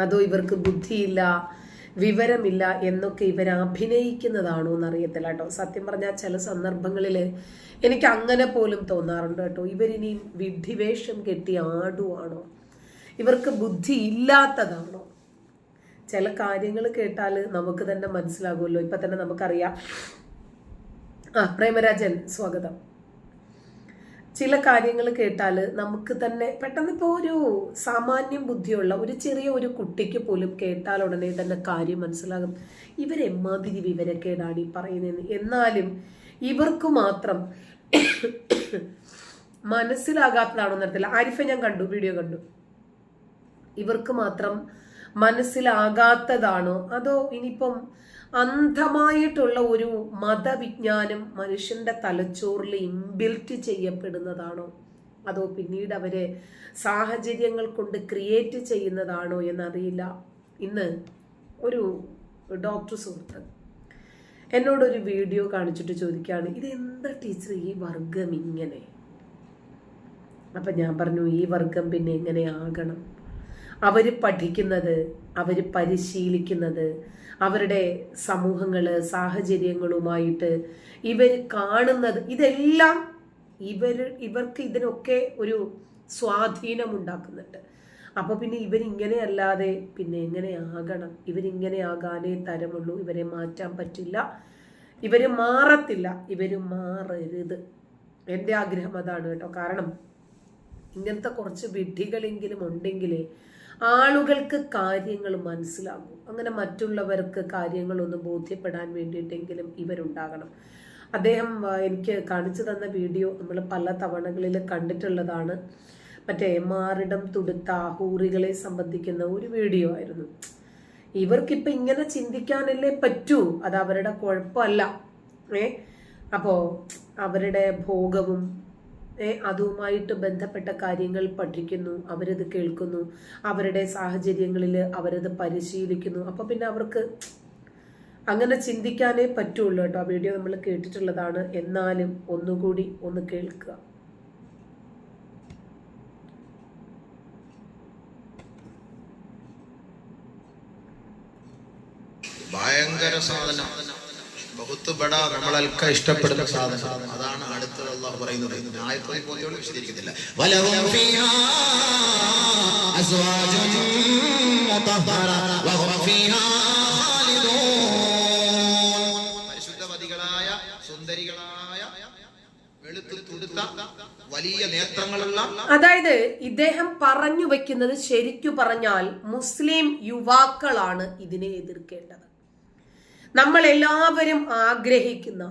അതോ ഇവർക്ക് ബുദ്ധിയില്ല, വിവരമില്ല എന്നൊക്കെ ഇവർ അഭിനയിക്കുന്നതാണോ എന്നറിയത്തില്ല കേട്ടോ. സത്യം പറഞ്ഞാൽ ചില സന്ദർഭങ്ങളിൽ എനിക്ക് അങ്ങനെ പോലും തോന്നാറുണ്ട് കേട്ടോ. ഇവരിനിയും വിഡ്ഢിവേഷം കെട്ടി ആടുവാണോ, ഇവർക്ക് ബുദ്ധി ഇല്ലാത്തതാണോ? ചില കാര്യങ്ങൾ കേട്ടാൽ നമുക്ക് തന്നെ മനസ്സിലാകുമല്ലോ. ഇപ്പൊ തന്നെ നമുക്കറിയാം. പ്രേമരാജൻ സ്വാഗതം. ചില കാര്യങ്ങൾ കേട്ടാൽ നമുക്ക് തന്നെ പെട്ടെന്ന് ഇപ്പോൾ ഒരു സാമാന്യം ബുദ്ധിയുള്ള ഒരു ചെറിയ ഒരു കുട്ടിക്ക് പോലും കേട്ടാൽ ഉടനെ തന്നെ കാര്യം മനസ്സിലാകും. ഇവരെമാതിരി വിവരക്കേടാണ് ഈ പറയുന്നതെന്ന്. എന്നാലും ഇവർക്ക് മാത്രം മനസ്സിലാകാത്തതാണോ എന്നറിയത്തില്ല. ആരിഫെ ഞാൻ കണ്ടു, വീഡിയോ കണ്ടു. ഇവർക്ക് മാത്രം മനസ്സിലാകാത്തതാണോ അതോ ഇനിയിപ്പം അന്ധമായിട്ടുള്ള ഒരു മതവിജ്ഞാനം മനുഷ്യന്റെ തലച്ചോറിൽ ഇൻബിൽറ്റ് ചെയ്യപ്പെടുന്നതാണോ അതോ പിന്നീട് അവര് സാഹചര്യങ്ങൾ കൊണ്ട് ക്രിയേറ്റ് ചെയ്യുന്നതാണോ എന്നറിയില്ല. ഇന്ന് ഒരു ഡോക്ടർ സുഹൃത്ത് എന്നോടൊരു വീഡിയോ കാണിച്ചിട്ട് ചോദിക്കുകയാണ്, ഇതെന്താ ടീച്ചർ ഈ വർഗം ഇങ്ങനെ? അപ്പൊ ഞാൻ പറഞ്ഞു, ഈ വർഗം പിന്നെ എങ്ങനെ ആകണം? അവര് പഠിക്കുന്നത്, അവര് പരിശീലിക്കുന്നത്, അവരുടെ സമൂഹങ്ങള് സാഹചര്യങ്ങളുമായിട്ട് ഇവർ കാണുന്നത്, ഇതെല്ലാം ഇവർക്ക് ഇതിനൊക്കെ ഒരു സ്വാധീനം ഉണ്ടാക്കുന്നുണ്ട്. അപ്പൊ പിന്നെ ഇവരിങ്ങനെ അല്ലാതെ പിന്നെ എങ്ങനെ ആകണം? ഇവരിങ്ങനെ ആകാനേ തരമുള്ളൂ. ഇവരെ മാറ്റാൻ പറ്റില്ല, ഇവര് മാറത്തില്ല, ഇവര് മാറരുത്. എൻ്റെ ആഗ്രഹം അതാണ് കേട്ടോ. കാരണം ഇങ്ങനത്തെ കുറച്ച് വിഡ്ഢികളെങ്കിലും ഉണ്ടെങ്കിലേ ആളുകൾക്ക് കാര്യങ്ങൾ മനസ്സിലാകും. അങ്ങനെ മറ്റുള്ളവർക്ക് കാര്യങ്ങളൊന്ന് ബോധ്യപ്പെടാൻ വേണ്ടിയിട്ടെങ്കിലും ഇവരുണ്ടാകണം. അദ്ദേഹം എനിക്ക് കാണിച്ചു തന്ന വീഡിയോ നമ്മൾ പല തവണകളിൽ കണ്ടിട്ടുള്ളതാണ്. മറ്റേ മാറിടം തുടുത്ത ഹൂറികളെ സംബന്ധിക്കുന്ന ഒരു വീഡിയോ ആയിരുന്നു. ഇവർക്കിപ്പൊ ഇങ്ങനെ ചിന്തിക്കാനല്ലേ പറ്റൂ, അത് അവരുടെ കുഴപ്പമല്ല. അപ്പോ അവരുടെ ഭോഗവും അതുമായിട്ട് ബന്ധപ്പെട്ട കാര്യങ്ങൾ പഠിക്കുന്നു, അവരത് കേൾക്കുന്നു, അവരുടെ സാഹചര്യങ്ങളിൽ അവരത് പരിശീലിക്കുന്നു. അപ്പൊ പിന്നെ അവർക്ക് അങ്ങനെ ചിന്തിക്കാനേ പറ്റുള്ളൂ കേട്ടോ. ആ വീഡിയോ നമ്മൾ കേട്ടിട്ടുള്ളതാണ്, എന്നാലും ഒന്നുകൂടി ഒന്ന് കേൾക്കുക. ഭയങ്കര സാധനം, ബഹുത്ത് ബഡ, നമ്മളൊക്കെ ഇഷ്ടപ്പെടുന്ന സാധനം. അതാണ് അടുത്തത് അല്ലാഹു പറയുന്നത്. ആയത്തോടെ പോലെയോട് വിശദീകരിക്കുന്നില്ല. വലഹും ഫീഹാ അസ്വാജുൻ മുതഹറ വഹും ഫീഹാ ഖാലിദൂൻ. പരിശുദ്ധവതികളായ സുന്ദരികളായ വെളുത്തു തുടുത്ത വലിയ നേത്രങ്ങളുള്ള, അതായത് ഇദ്ദേഹം പറഞ്ഞു വെക്കുന്നത് ശരിക്കു പറഞ്ഞാൽ മുസ്ലിം യുവാക്കളാണ് ഇതിനെ എതിർക്കേണ്ടത്. നമ്മൾ എല്ലാവരും ആഗ്രഹിക്കുന്ന,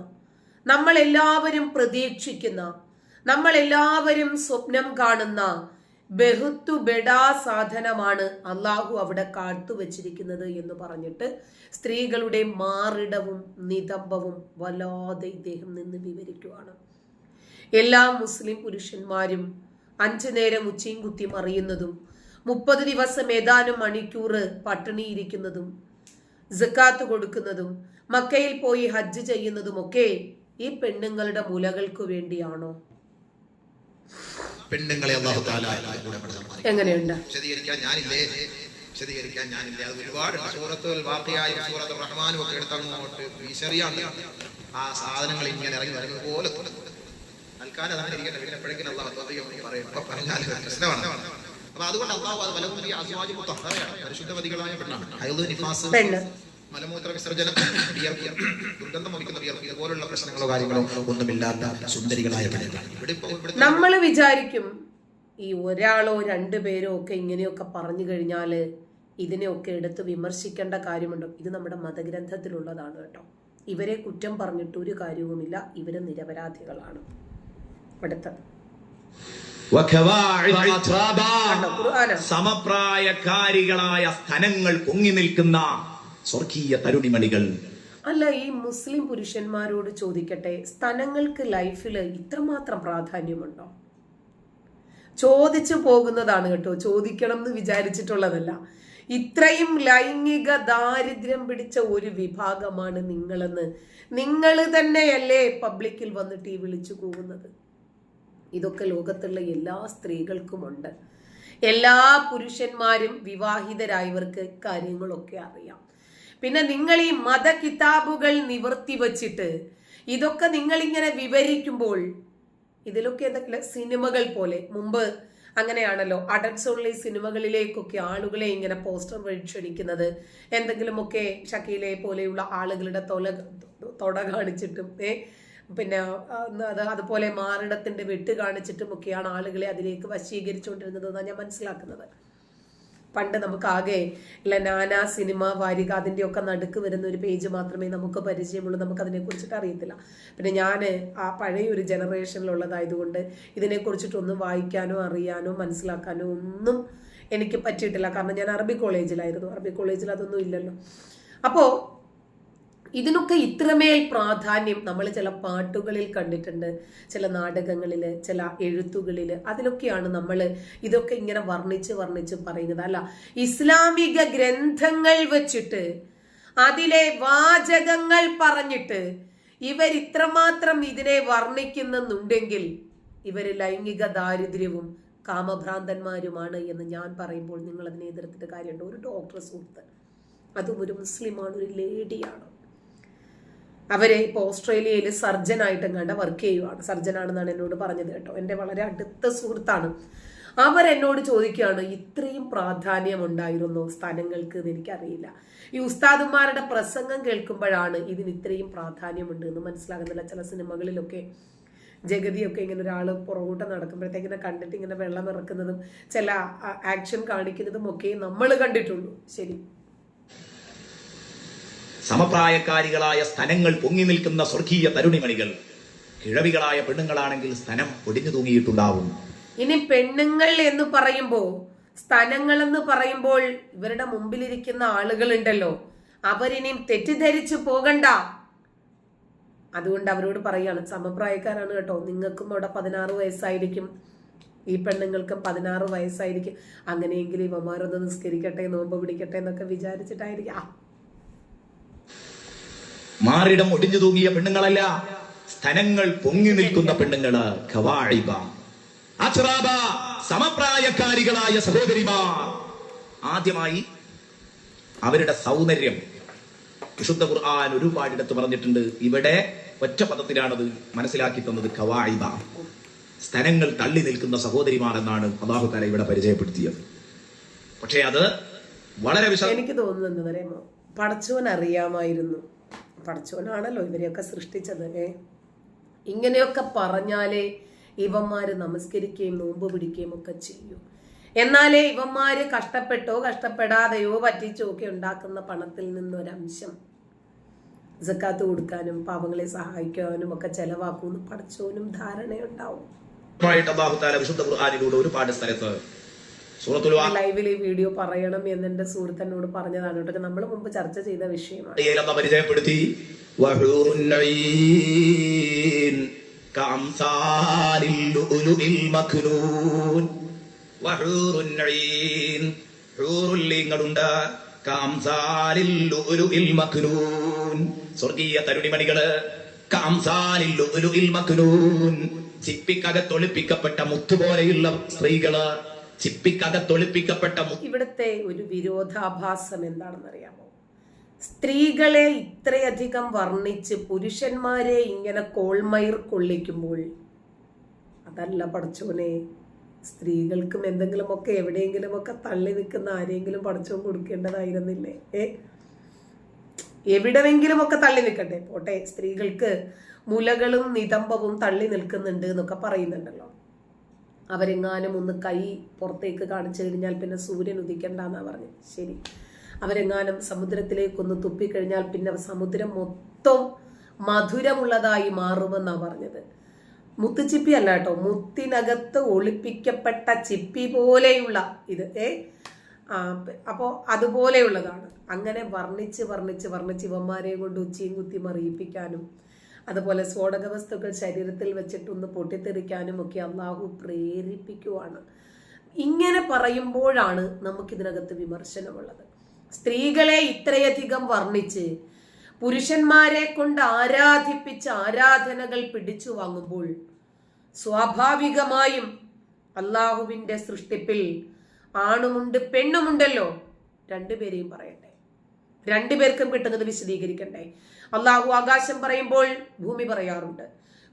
നമ്മൾ എല്ലാവരും പ്രതീക്ഷിക്കുന്ന, നമ്മൾ എല്ലാവരും സ്വപ്നം കാണുന്ന ബഹുത്തു ബെഡാ സാധനമാണ് അള്ളാഹു അവിടെ കാത്തുവച്ചിരിക്കുന്നത് എന്ന് പറഞ്ഞിട്ട് സ്ത്രീകളുടെ മാറിടവും നിതംബവും വല്ലാതെ ഇദ്ദേഹം നിന്ന് വിവരിക്കുകയാണ്. എല്ലാ മുസ്ലിം പുരുഷന്മാരും 5 നേരം ഉച്ചയും കുത്തി മറിയുന്നതും 30 ദിവസം ഏതാനും മണിക്കൂർ പട്ടിണിയിരിക്കുന്നതും സക്കാത്ത് കൊടുക്കുന്നതും മക്കയിൽ പോയി ഹജ്ജ് ചെയ്യുന്നതുമൊക്കെ ഈ പെണ്ണുങ്ങളുടെ മുലകൾക്ക് വേണ്ടിയാണോ? പെണ്ണുങ്ങളെ അല്ലാഹു തആല എങ്ങനെയുണ്ട് വിശദീകരിക്കാൻ ഞാനില്ലേ അത് ഒരുപാട് സൂറത്തുൽ വാഖിയയും സൂറത്തുൽ റഹ്മാനും ഒക്കെ എടുത്തങ്ങോട്ട് വീശറിയാണ് ആ സാധനങ്ങൾ ഇങ്ങനെ ഇറങ്ങി വരുന്നത് പോലെ തൽക്കാലം അങ്ങനെ ഇരിക്കട്ടെ. പിന്നെ എപ്പോഴെങ്കിലും അല്ലാഹു പറഞ്ഞാൽ പ്രശ്നമാണ്. അപ്പൊ അതുകൊണ്ട് അല്ലാഹു അത് വലഹും ഫീഹാ അസ്വാജുൻ മുതഹറയാണ്, പരിശുദ്ധവതികളായ പെണ്ണാണ്. ഹൈദ്, നിഫാസ്, മലമൂത്ര വിസർജനം, ദുർഗന്ധം വമിക്കുന്ന വിയർപ്പ്, ഇതുപോലുള്ള പ്രശ്നങ്ങളോ കാര്യങ്ങളോ ഒന്നുമില്ലാത്ത സുന്ദരികളായ പെണ്ണുങ്ങൾ. നമ്മൾ വിചാരിക്കും ഈ ഒരാളോ 2 പേരോ ഒക്കെ ഇങ്ങനെയൊക്കെ പറഞ്ഞു കഴിഞ്ഞാല് ഇതിനെയൊക്കെ എടുത്ത് വിമർശിക്കേണ്ട കാര്യമുണ്ടോ? ഇത് നമ്മുടെ മതഗ്രന്ഥത്തിലുള്ളതാണ് കേട്ടോ. ഇവരെ കുറ്റം പറഞ്ഞിട്ട് ഒരു കാര്യവുമില്ല, ഇവര് നിരപരാധികളാണ്. അടുത്തത് സമപ്രായക്കാരികളായ സ്തനങ്ങൾ പൊങ്ങി നിൽക്കുന്ന സ്വർഗീയ തരുണിമണികൾ. അല്ല, ഈ മുസ്ലിം പുരുഷന്മാരോട് ചോദിക്കട്ടെ, സ്തനങ്ങൾക്ക് ലൈഫിൽ ഇത്രമാത്രം പ്രാധാന്യമുണ്ടോ? ചോദിച്ചു പോകുന്നതാണ് കേട്ടോ, ചോദിക്കണം എന്ന് വിചാരിച്ചിട്ടുള്ളതല്ല. ഇത്രയും ലൈംഗിക ദാരിദ്ര്യം പിടിച്ച ഒരു വിഭാഗമാണ് നിങ്ങളെന്ന് നിങ്ങൾ തന്നെയല്ലേ പബ്ലിക്കിൽ വന്നിട്ട് ഈ വിളിച്ചു കൂവുന്നത്? ഇതൊക്കെ ലോകത്തുള്ള എല്ലാ സ്ത്രീകൾക്കുമുണ്ട്. എല്ലാ പുരുഷന്മാരും വിവാഹിതരായവർക്ക് കാര്യങ്ങളൊക്കെ അറിയാം. പിന്നെ നിങ്ങൾ ഈ മത കിതാബുകൾ നിവർത്തി വച്ചിട്ട് ഇതൊക്കെ നിങ്ങൾ ഇങ്ങനെ വിവരിക്കുമ്പോൾ ഇതിലൊക്കെ എന്തെങ്കിലും സിനിമകൾ പോലെ മുമ്പ് അങ്ങനെയാണല്ലോ, അഡൽട്സ് ഓൺലി സിനിമകളിലേക്കൊക്കെ ആളുകളെ ഇങ്ങനെ പോസ്റ്റർ വഴിച്ചടിക്കുന്നത്, എന്തെങ്കിലുമൊക്കെ ഷക്കീലെ പോലെയുള്ള ആളുകളുടെ തൊട കാണിച്ചിട്ടും പിന്നെ അതുപോലെ മാറിടത്തിന്റെ വെട്ട് കാണിച്ചിട്ടും ഒക്കെയാണ് ആളുകളെ അതിലേക്ക് വശീകരിച്ചുകൊണ്ടിരുന്നത് എന്നാണ് ഞാൻ മനസ്സിലാക്കുന്നത്. പണ്ട് നമുക്ക് ആകെ ഇല്ല നാനാ സിനിമ വാരിക അതിൻ്റെ ഒക്കെ നടുക്ക് വരുന്ന ഒരു പേജ് മാത്രമേ നമുക്ക് പരിചയമുള്ളൂ, നമുക്ക് അതിനെ കുറിച്ചിട്ട് അറിയത്തില്ല. പിന്നെ ഞാൻ ആ പഴയ ഒരു ജനറേഷനിലുള്ളതായതുകൊണ്ട് ഇതിനെക്കുറിച്ചിട്ടൊന്നും വായിക്കാനോ അറിയാനോ മനസ്സിലാക്കാനോ ഒന്നും എനിക്ക് പറ്റിയിട്ടില്ല. കാരണം ഞാൻ അറബി കോളേജിലായിരുന്നു. അറബി കോളേജിൽ അതൊന്നും ഇല്ലല്ലോ. അപ്പോൾ ഇതിനൊക്കെ ഇത്രമേൽ പ്രാധാന്യം നമ്മൾ ചില പാട്ടുകളിൽ കണ്ടിട്ടുണ്ട്, ചില നാടകങ്ങളിൽ, ചില എഴുത്തുകളിൽ. അതിലൊക്കെയാണ് നമ്മൾ ഇതൊക്കെ ഇങ്ങനെ വർണ്ണിച്ച് പറയുന്നത്. അല്ല, ഇസ്ലാമിക ഗ്രന്ഥങ്ങൾ വെച്ചിട്ട് അതിലെ വാചകങ്ങൾ പറഞ്ഞിട്ട് ഇവർ ഇത്രമാത്രം ഇതിനെ വർണ്ണിക്കുന്നുണ്ടെങ്കിൽ ഇവർ ലൈംഗിക ദാരിദ്ര്യവും കാമഭ്രാന്തന്മാരുമാണ് എന്ന് ഞാൻ പറയുമ്പോൾ നിങ്ങൾ അതിനെ എതിർത്തിട്ട് കാര്യമുണ്ട്. ഒരു ഡോക്ടർ സുഹൃത്ത്, അതും ഒരു മുസ്ലിമാണ്, ഒരു ലേഡിയാണ്. അവരെ ഇപ്പോൾ ഓസ്ട്രേലിയയിൽ സർജനായിട്ടും കണ്ട വർക്ക് ചെയ്യുവാണ്. സർജനാണെന്നാണ് എന്നോട് പറഞ്ഞത് കേട്ടോ. എൻ്റെ വളരെ അടുത്ത സുഹൃത്താണ്. അവരെന്നോട് ചോദിക്കുകയാണ്, ഇത്രയും പ്രാധാന്യം ഉണ്ടായിരുന്നോ സ്ഥലങ്ങൾക്ക് എന്ന് എനിക്കറിയില്ല. ഈ ഉസ്താദുമാരുടെ പ്രസംഗം കേൾക്കുമ്പോഴാണ് ഇതിന് ഇത്രയും പ്രാധാന്യമുണ്ട് എന്ന് മനസ്സിലാകുന്നില്ല. ചില സിനിമകളിലൊക്കെ ജഗതിയൊക്കെ ഇങ്ങനെ ഒരാൾ പുറകോട്ട് നടക്കുമ്പോഴത്തേക്കിനെ കണ്ടിട്ട് ഇങ്ങനെ വെള്ളം ഇറക്കുന്നതും ചില ആക്ഷൻ കാണിക്കുന്നതും ഒക്കെ നമ്മൾ കണ്ടിട്ടുള്ളൂ. ശരി, സമപ്രായക്കാരികളായ സ്തനങ്ങൾ പൊങ്ങി നിൽക്കുന്ന സ്വർഗീയ തരുണിമണികൾ. കിഴവികളായ പെണ്ണുങ്ങളാണെങ്കിൽ സ്തനം ഒടിഞ്ഞു തൂങ്ങിയിട്ടുണ്ടാവും. ഇനി പെണ്ണുങ്ങൾ എന്ന് പറയുമ്പോ, സ്തനങ്ങൾ എന്ന് പറയുമ്പോൾ ഇവരുടെ മുമ്പിലിരിക്കുന്ന ആളുകളുണ്ടല്ലോ, അവരിനിയും തെറ്റിദ്ധരിച്ചു പോകണ്ട. അതുകൊണ്ട് അവരോട് പറയാണ്, സമപ്രായക്കാരാണ് കേട്ടോ, നിങ്ങൾക്കും അവിടെ 16 വയസ്സായിരിക്കും, ഈ പെണ്ണുങ്ങൾക്കും 16 വയസ്സായിരിക്കും. അങ്ങനെയെങ്കിൽ ഇവന്മാരൊന്ന് നിസ്കരിക്കട്ടെ, നോമ്പ് പിടിക്കട്ടെ എന്നൊക്കെ വിചാരിച്ചിട്ടായിരിക്കും. മാറിടം ഒടിഞ്ഞു തൂങ്ങിയ പെണ്ണുങ്ങളല്ല, സ്തനങ്ങൾ പൊങ്ങി നിൽക്കുന്ന പെണ്ണുങ്ങള്. ഖവാഇബ, അച്റാബ, സമപ്രായക്കാരികളായ സഹോദരിമാർ. ആദ്യമായി അവരുടെ സൗന്ദര്യം വിശുദ്ധ ഖുർആൻ ഒരുപാടിടത്ത് പറഞ്ഞിട്ടുണ്ട്. ഇവിടെ ഒറ്റ പദത്തിലാണത് മനസ്സിലാക്കി തന്നത്. ഖവാഇബ, സ്തനങ്ങൾ തള്ളി നിൽക്കുന്ന സഹോദരിമാർ എന്നാണ് അല്ലാഹു തആല ഇവിടെ പരിചയപ്പെടുത്തിയത്. പക്ഷേ അത് വളരെ എനിക്ക് തോന്നുന്നത് എന്താ പറയുമോ, പടച്ചോൻ അറിയാമായിരുന്നു. പടച്ചോനാണല്ലോ ഇവരെയൊക്കെ സൃഷ്ടിച്ചത്. ഇങ്ങനെയൊക്കെ പറഞ്ഞാലേ ഇവന്മാര് നമസ്കരിക്കുകയും നോമ്പ് പിടിക്കുകയും ഒക്കെ ചെയ്യും. എന്നാലേ ഇവന്മാര് കഷ്ടപ്പെട്ടോ കഷ്ടപ്പെടാതെയോ പറ്റിച്ചോ ഒക്കെ ഉണ്ടാക്കുന്ന പണത്തിൽ നിന്നൊരംശം സക്കാത്ത് കൊടുക്കാനും പാവങ്ങളെ സഹായിക്കാനും ഒക്കെ ചെലവാക്കുമെന്ന് പടച്ചോനും ധാരണയുണ്ടാവും. വിശുദ്ധ ഖുർആനിലൂടെ ഒരുപാട് സ്ഥലത്ത് ലൈവിൽ ഈ വീഡിയോ പറയണം എന്ന് എന്റെ സുഹൃത്തിനോട് പറഞ്ഞതാണ് കേട്ടോ. നമ്മൾ മുമ്പ് ചർച്ച ചെയ്ത വിഷയമാണ്. പരിചയപ്പെടുത്തി സ്വർഗീയ തരുണിമണികള്. ചിപ്പിക്കകത്തൊളിപ്പിക്കപ്പെട്ട മുത്തുപോലെയുള്ള സ്ത്രീകള്, ചിപ്പിക്കകത്തൊളിപ്പിക്കപ്പെട്ട. ഇവിടുത്തെ ഒരു വിരോധാഭാസം എന്താണെന്ന് അറിയാമോ? സ്ത്രീകളെ ഇത്രയധികം വർണ്ണിച്ച് പുരുഷന്മാരെ ഇങ്ങനെ കോൾമയിർ കൊള്ളിക്കുമ്പോൾ, അതല്ല പടച്ചോനെ, സ്ത്രീകൾക്കും എന്തെങ്കിലുമൊക്കെ എവിടെയെങ്കിലുമൊക്കെ തള്ളി നിൽക്കുന്ന ആരെങ്കിലും പടച്ചോൻ കൊടുക്കേണ്ടതായിരുന്നില്ലേ? എവിടെയെങ്കിലുമൊക്കെ തള്ളി നിൽക്കട്ടെ, പോട്ടെ. സ്ത്രീകൾക്ക് മുലകളും നിതംബവും തള്ളി നിൽക്കുന്നുണ്ട് എന്നൊക്കെ പറയുന്നുണ്ടല്ലോ. അവരെങ്ങാനും ഒന്ന് കൈ പുറത്തേക്ക് കാണിച്ചു കഴിഞ്ഞാൽ പിന്നെ സൂര്യൻ ഉദിക്കണ്ടെന്നാ പറഞ്ഞത്. ശരി, അവരെങ്ങാനും സമുദ്രത്തിലേക്കൊന്ന് തുപ്പിക്കഴിഞ്ഞാൽ പിന്നെ സമുദ്രം മൊത്തം മധുരമുള്ളതായി മാറുമെന്നാ പറഞ്ഞത്. മുത്തുച്ചിപ്പി അല്ല കേട്ടോ, മുത്തിനകത്ത് ഒളിപ്പിക്കപ്പെട്ട ചിപ്പി പോലെയുള്ള ഇത്. അപ്പോൾ അതുപോലെയുള്ളതാണ്. അങ്ങനെ വർണ്ണിച്ച് ഇവന്മാരെ കൊണ്ട് ഉച്ചയും കുത്തി മറിയിപ്പിക്കാനും അതുപോലെ സ്ഫോടക വസ്തുക്കൾ ശരീരത്തിൽ വെച്ചിട്ടൊന്ന് പൊട്ടിത്തെറിക്കാനും ഒക്കെ അള്ളാഹു പ്രേരിപ്പിക്കുവാണ്. ഇങ്ങനെ പറയുമ്പോഴാണ് നമുക്കിതിനകത്ത് വിമർശനമുള്ളത്. സ്ത്രീകളെ ഇത്രയധികം വർണ്ണിച്ച് പുരുഷന്മാരെ കൊണ്ട് ആരാധിപ്പിച്ച് ആരാധനകൾ പിടിച്ചു വാങ്ങുമ്പോൾ സ്വാഭാവികമായും അള്ളാഹുവിൻ്റെ സൃഷ്ടിപ്പിൽ ആണുമുണ്ട് പെണ്ണുമുണ്ടല്ലോ, രണ്ടുപേരെയും പറയണ്ടേ? രണ്ടുപേർക്കും കിട്ടുന്നത് വിശദീകരിക്കണ്ടേ? അള്ളാഹു ആകാശം പറയുമ്പോൾ ഭൂമി പറയാറുണ്ട്,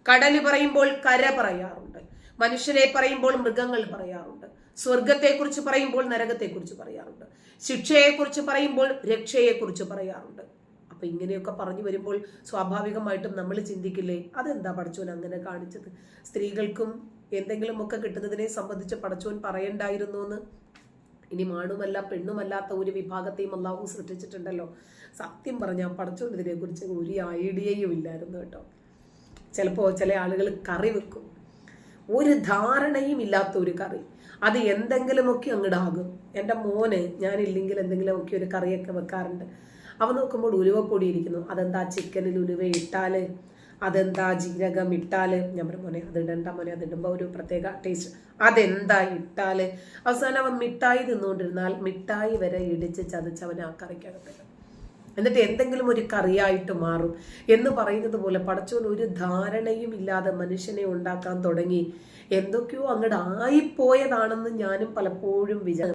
കടല് പറയുമ്പോൾ കര പറയാറുണ്ട്, മനുഷ്യരെ പറയുമ്പോൾ മൃഗങ്ങൾ പറയാറുണ്ട്, സ്വർഗത്തെക്കുറിച്ച് പറയുമ്പോൾ നരകത്തെക്കുറിച്ച് പറയാറുണ്ട്, ശിക്ഷയെക്കുറിച്ച് പറയുമ്പോൾ രക്ഷയെക്കുറിച്ച് പറയാറുണ്ട്. അപ്പൊ ഇങ്ങനെയൊക്കെ പറഞ്ഞു വരുമ്പോൾ സ്വാഭാവികമായിട്ടും നമ്മൾ ചിന്തിക്കില്ലേ, അതെന്താ പടച്ചോൻ അങ്ങനെ കാണിച്ചത്? സ്ത്രീകൾക്കും എന്തെങ്കിലുമൊക്കെ കിട്ടുന്നതിനെ സംബന്ധിച്ച് പടച്ചോൻ പറയണ്ടായിരുന്നു എന്ന്. ഇനി ആണുമല്ല പെണ്ണുമല്ലാത്ത ഒരു വിഭാഗത്തെയും അള്ളാഹു സൃഷ്ടിച്ചിട്ടുണ്ടല്ലോ. സത്യം പറഞ്ഞാൽ പടച്ചോൻ ഇതിനെ കുറിച്ച് ഒരു ഐഡിയയും ഇല്ലായിരുന്നു കേട്ടോ. ചിലപ്പോൾ ചില ആളുകൾ കറി വെക്കും, ഒരു ധാരണയും ഇല്ലാത്ത ഒരു കറി, അത് എന്തെങ്കിലുമൊക്കെ അങ്ങോട്ടാകും. എൻ്റെ മോന് ഞാനില്ലെങ്കിൽ എന്തെങ്കിലുമൊക്കെ ഒരു കറിയൊക്കെ വെക്കാറുണ്ട്. അവ നോക്കുമ്പോൾ ഉലുവപ്പൊടി ഇരിക്കുന്നു, അതെന്താ ചിക്കനിൽ ഉലുവ ഇട്ടാല്, അതെന്താ ജീരകം ഇട്ടാല്, ഞാൻ പറഞ്ഞു മോനെ അത് ഇടണ്ട മോനെ, അത് ഇടുമ്പോൾ ഒരു പ്രത്യേക ടേസ്റ്റ്, അതെന്താ ഇട്ടാല്. അവസാനം അവൻ മിഠായി തിന്നുകൊണ്ടിരുന്നാൽ മിഠായി വരെ ഇടിച്ച് ചതച്ചവൻ ആ കറിക്കകത്തില്ല, എന്നിട്ട് എന്തെങ്കിലും ഒരു കറിയായിട്ട് മാറും എന്ന് പറയുന്നത് പോലെ പടച്ചോൻ ഒരു ധാരണയും ഇല്ലാതെ മനുഷ്യനെ ഉണ്ടാക്കാൻ തുടങ്ങി. എന്തൊക്കെയോ അങ്ങോട്ട് ആയിപ്പോയതാണെന്ന് ഞാനും പലപ്പോഴും